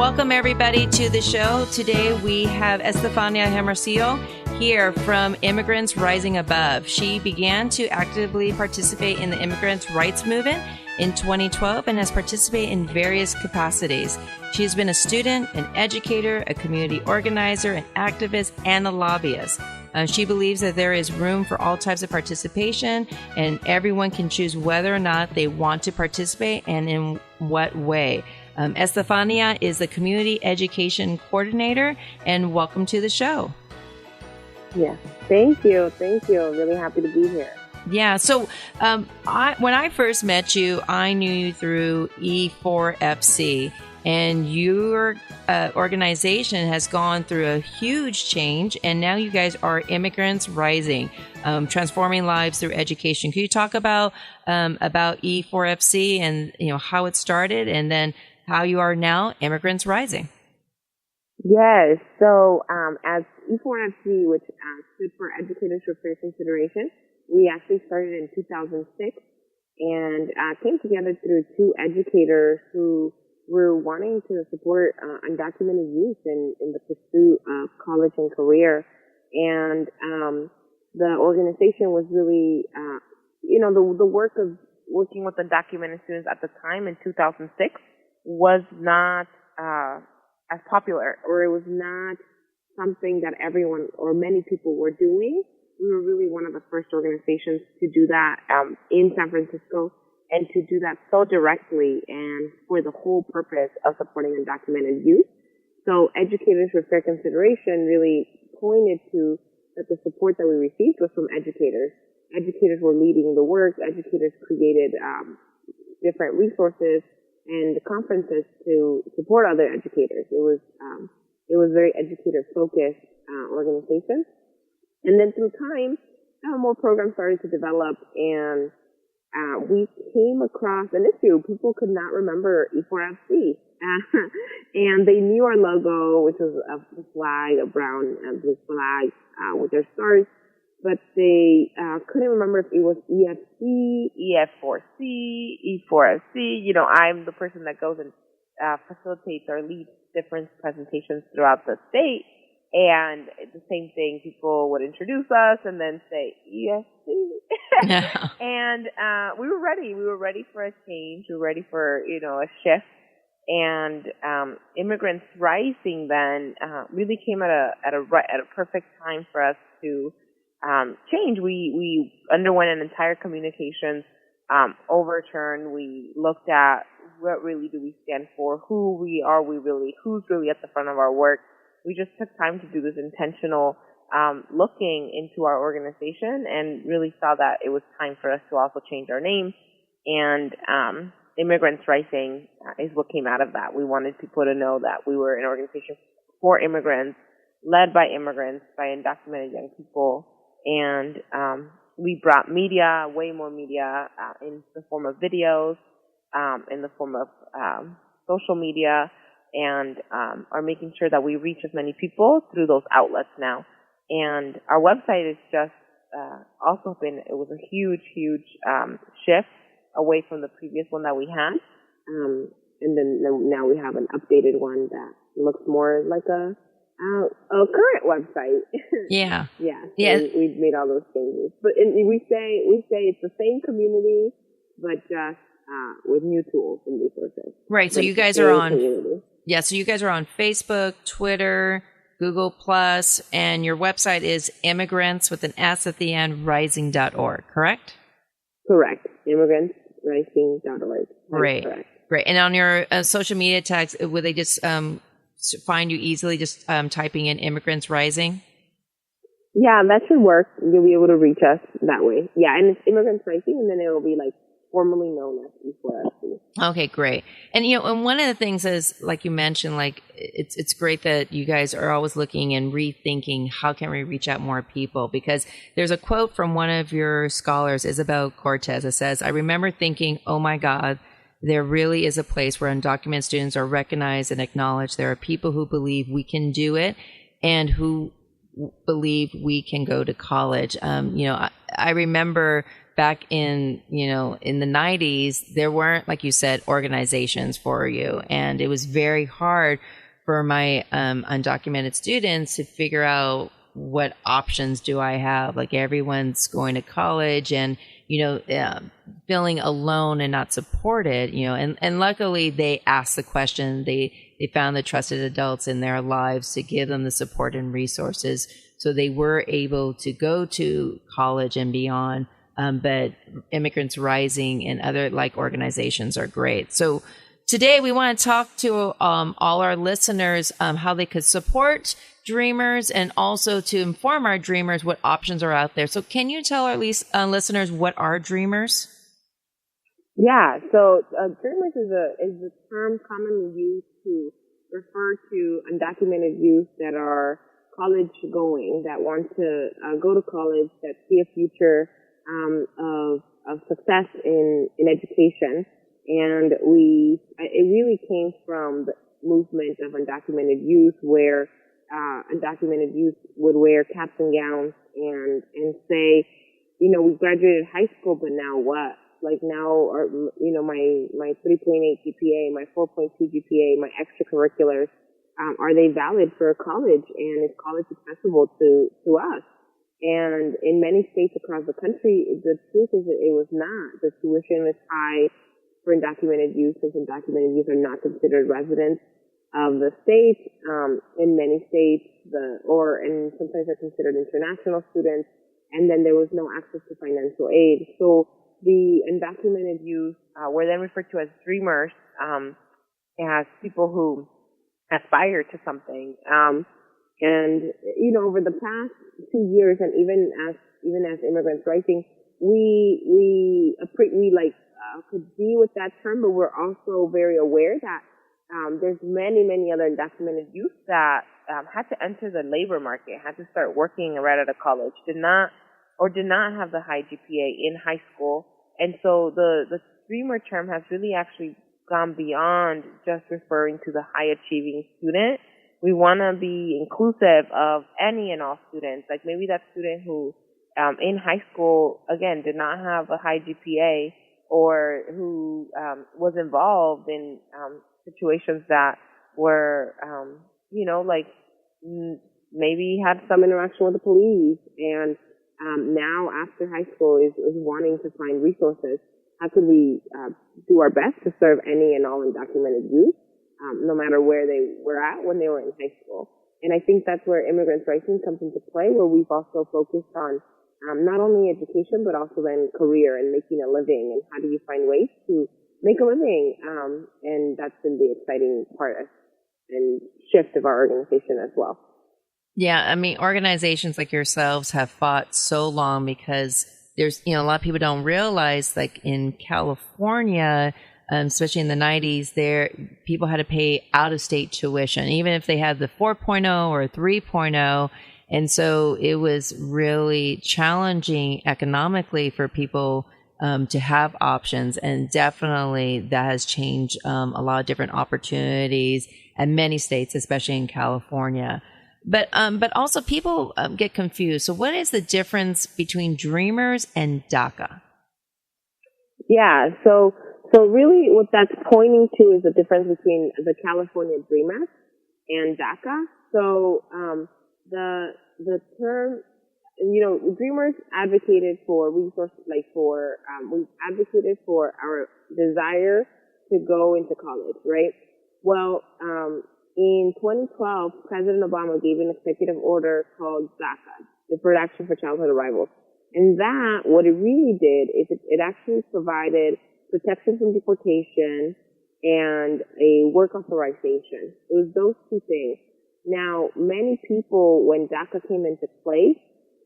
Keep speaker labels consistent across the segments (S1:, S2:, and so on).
S1: Welcome everybody to the show. Today we have Estefania Hermosillo here from Immigrants Rising Above. She began to actively participate in the immigrants' rights movement in 2012 and has participated in various capacities. She has been a student, an educator, a community organizer, an activist, and a lobbyist. She believes that there is room for all types of participation and everyone can choose whether or not they want to participate and in what way. Estefania is the Community Education Coordinator, and welcome to the show.
S2: Yeah, thank you. Thank you. I'm really happy to be here.
S1: Yeah, so when I first met you, I knew you through E4FC, and your organization has gone through a huge change, and now you guys are Immigrants Rising, transforming lives through education. Can you talk about E4FC and how it started, and then how you are now Immigrants Rising?
S2: Yes. So as E4FC, which stood for Educators for Fair Consideration, we actually started in 2006 and came together through two educators who were wanting to support undocumented youth in the pursuit of college and career. And the organization was really, the work of working with undocumented students at the time in 2006 was not as popular, or it was not something that everyone or many people were doing. We were really one of the first organizations to do that in San Francisco, and to do that so directly and for the whole purpose of supporting undocumented youth. So Educators for Fair Consideration really pointed to that the support that we received was from educators. Educators were leading the work. Educators created different resources and conferences to support other educators. It was very educator-focused organization. And then through time, more programs started to develop, and we came across an issue. People could not remember E4FC. And they knew our logo, which was a flag, a brown and blue flag with their stars, but they couldn't remember if it was EFC, EF4C, E4FC. I'm the person that goes and facilitates or leads different presentations throughout the state. And the same thing, people would introduce us and then say EFC. Yeah. And we were ready. We were ready for a change. We were ready for, a shift. And Immigrants Rising then really came at a perfect time for us to change. We underwent an entire communications overturn. We looked at what really do we stand for, who's really at the front of our work. We just took time to do this intentional looking into our organization, and really saw that it was time for us to also change our name. And Immigrants Rising is what came out of that. We wanted people to know that we were an organization for immigrants, led by immigrants, by undocumented young people. And we brought media, way more media, in the form of videos, in the form of social media, and are making sure that we reach as many people through those outlets now. And our website is just it was a huge shift away from the previous one that we had. And then now we have an updated one that looks more like a current website.
S1: Yeah.
S2: Yeah. So we've made all those changes. But we say it's the same community, but just with new tools and resources.
S1: Right. So you guys are on community. Yeah, so you guys are on Facebook, Twitter, Google+, and your website is immigrants with an S at the end, rising.org, correct?
S2: Correct. Immigrantsrising.org.
S1: Great.
S2: Correct.
S1: Great. And on your social media tags, would they just find you easily just typing in Immigrants Rising?
S2: Yeah, that should work. You'll be able to reach us that way. Yeah, and it's Immigrants Rising, and then it will be formerly known as E4FC.
S1: Okay, great. And and one of the things is, like you mentioned, it's great that you guys are always looking and rethinking how can we reach out more people, because there's a quote from one of your scholars, Isabel Cortez, that says, "I remember thinking, oh my God, there really is a place where undocumented students are recognized and acknowledged. There are people who believe we can do it and who believe we can go to college." I remember back in, in the 90s, there weren't, like you said, organizations for you. And it was very hard for my undocumented students to figure out what options do I have. Like everyone's going to college and, feeling alone and not supported, and luckily they asked the question. They found the trusted adults in their lives to give them the support and resources. So they were able to go to college and beyond. But Immigrants Rising and other like organizations are great. So today we want to talk to all our listeners how they could support Dreamers and also to inform our Dreamers what options are out there. So can you tell our listeners what are Dreamers?
S2: Yeah, so Dreamers is a term commonly used to refer to undocumented youth that are college going, that want to go to college, that see a future of success in education. And it really came from the movement of undocumented youth, where undocumented youth would wear caps and gowns and say, we graduated high school, but now what? Like now, or, my 3.8 GPA, my 4.2 GPA, my extracurriculars, are they valid for college? And is college accessible to us? And in many states across the country, the truth is that it was not. The tuition is high for undocumented youth, since undocumented youth are not considered residents of the state. In many states, and sometimes they're considered international students. And then there was no access to financial aid. So the undocumented youth were then referred to as dreamers, as people who aspire to something. And over the past 2 years, and even as Immigrants Rising, we could deal with that term, but we're also very aware that there's many other undocumented youth that had to enter the labor market, had to start working right out of college, did not have the high GPA in high school. And so the dreamer term has really actually gone beyond just referring to the high achieving student. We want to be inclusive of any and all students. Like maybe that student who in high school, again, did not have a high GPA, or who was involved in situations that were, maybe had some interaction with the police, and now after high school is wanting to find resources. How could we do our best to serve any and all undocumented youth, no matter where they were at when they were in high school? And I think that's where Immigrants Rising comes into play, where we've also focused on not only education, but also then career and making a living, and how do you find ways to make a living? And that's been the exciting part and shift of our organization as well.
S1: Yeah, I mean, organizations like yourselves have fought so long, because there's, a lot of people don't realize, like in California, especially in the 90s, people had to pay out-of-state tuition, even if they had the 4.0 or 3.0. And so it was really challenging economically for people to have options. And definitely that has changed a lot of different opportunities in many states, especially in California. But also people get confused. So what is the difference between Dreamers and DACA?
S2: Yeah, so really what that's pointing to is the difference between the California Dream Act and DACA. So the term, Dreamers advocated for resources, we advocated for our desire to go into college, right? Well, in 2012, President Obama gave an executive order called DACA, Deferred Action for Childhood Arrivals. And that, what it really did is it actually provided protection from deportation and a work authorization. It was those two things. Now, many people, when DACA came into place,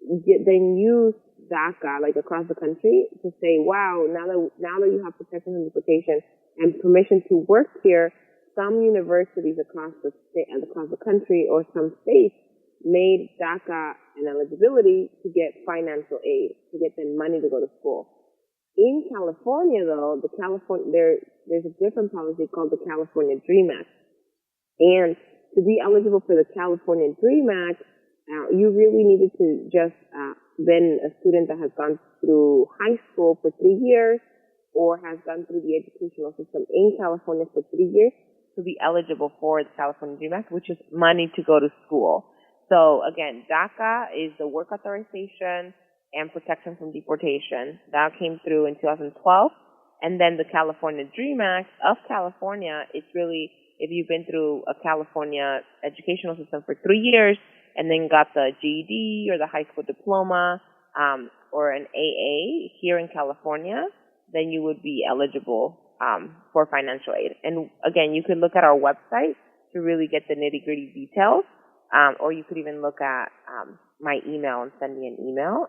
S2: then used DACA, like across the country, to say, wow, now that you have protection from deportation and permission to work here, some universities across the country or some states made DACA an eligibility to get financial aid, to get them money to go to school. In California, though, there's a different policy called the California Dream Act. And to be eligible for the California Dream Act, you really needed to just been a student that has gone through high school for 3 years or has gone through the educational system in California for 3 years to be eligible for the California Dream Act, which is money to go to school. So again, DACA is the work authorization and protection from deportation. That came through in 2012. And then the California Dream Act of California, it's really if you've been through a California educational system for 3 years and then got the GED or the high school diploma or an AA here in California, then you would be eligible for financial aid. And again, you could look at our website to really get the nitty-gritty details, or you could even look at my email and send me an email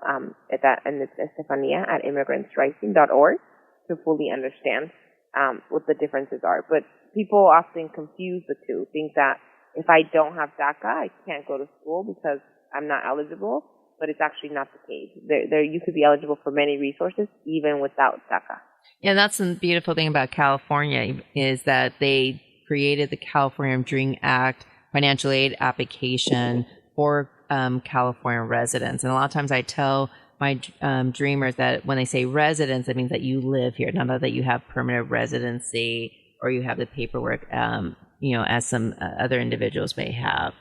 S2: at that, and it's Estefania@immigrantsrising.org to fully understand what the differences are. But people often confuse the two, think that if I don't have DACA, I can't go to school because I'm not eligible, but it's actually not the case. There you could be eligible for many resources even without DACA.
S1: Yeah, that's the beautiful thing about California is that they created the California Dream Act financial aid application for California residents. And a lot of times I tell my dreamers that when they say residents, it means that you live here, not that you have permanent residency or you have the paperwork, as some other individuals may have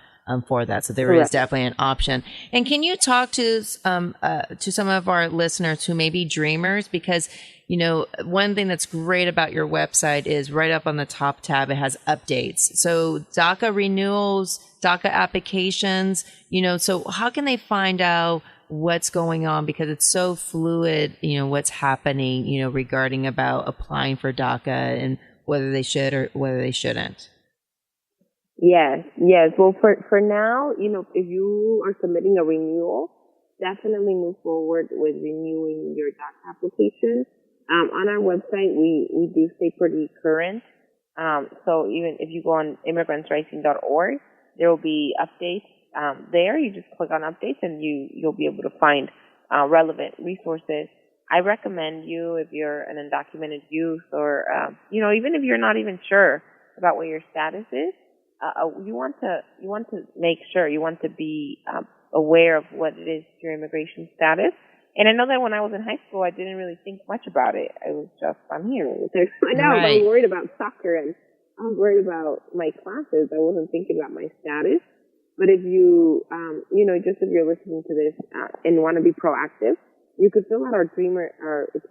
S1: for that. So there is definitely an option. And can you talk to some of our listeners who may be dreamers? Because, one thing that's great about your website is right up on the top tab, it has updates. So DACA renewals, DACA applications, so how can they find out what's going on? Because it's so fluid, what's happening, regarding about applying for DACA and whether they should or whether they shouldn't.
S2: Yes. Well, for now, if you are submitting a renewal, definitely move forward with renewing your DACA application. On our website, we do stay pretty current. So even if you go on immigrantsrising.org, there will be updates there. You just click on updates and you'll be able to find relevant resources. I recommend you, if you're an undocumented youth or, even if you're not even sure about what your status is, you want to make sure, you want to be aware of what it is, your immigration status. And I know that when I was in high school, I didn't really think much about it. I was just, I'm here. I know, right. I was worried about soccer and I was worried about my classes. I wasn't thinking about my status. But if you, just if you're listening to this and want to be proactive, you could fill out it's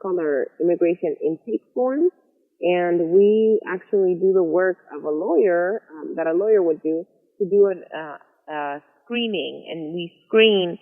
S2: called our immigration intake form. And we actually do the work of a lawyer, that a lawyer would do, to do a screening. And we screen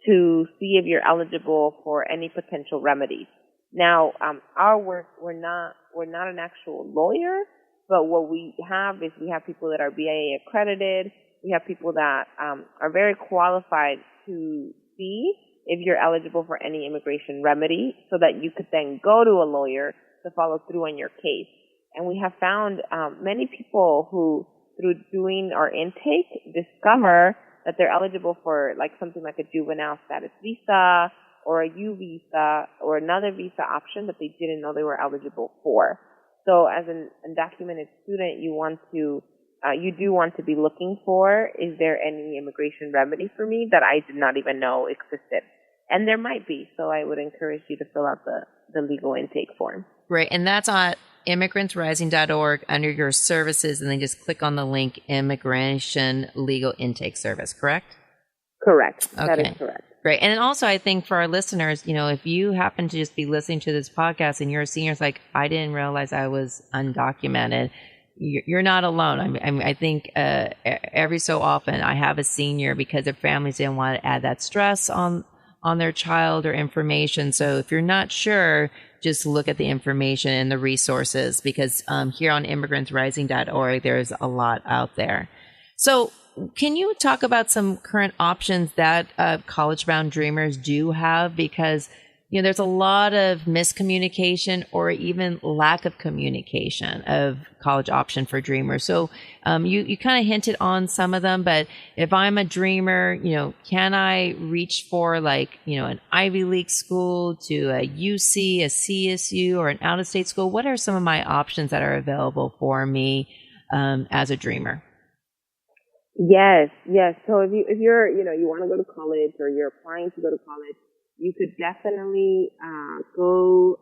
S2: to see if you're eligible for any potential remedies. Now, our work, we're not an actual lawyer, but what we have is we have people that are BIA accredited. We have people that are very qualified to see if you're eligible for any immigration remedy so that you could then go to a lawyer to follow through on your case. And we have found many people who, through doing our intake, discover that they're eligible for something like a juvenile status visa or a U visa or another visa option that they didn't know they were eligible for. So as an undocumented student, you do want to be looking for, is there any immigration remedy for me that I did not even know existed? And there might be, so I would encourage you to fill out the legal intake form.
S1: Right, and that's on immigrantsrising.org under your services, and then just click on the link Immigration Legal Intake Service, correct?
S2: Correct.
S1: Okay.
S2: That is correct.
S1: Great. And then also I think for our listeners, if you happen to just be listening to this podcast and you're a senior, it's like, I didn't realize I was undocumented. You're not alone. I think every so often I have a senior because their families didn't want to add that stress on their child or information. So if you're not sure, just look at the information and the resources because here on immigrantsrising.org, there's a lot out there. So can you talk about some current options that college-bound dreamers do have? Because there's a lot of miscommunication or even lack of communication of college option for dreamers. So you kind of hinted on some of them, but if I'm a dreamer, can I reach for an Ivy League school to a UC, a CSU, or an out-of-state school? What are some of my options that are available for me as a dreamer?
S2: Yes. So if you're, you want to go to college or you're applying to go to college, you could definitely go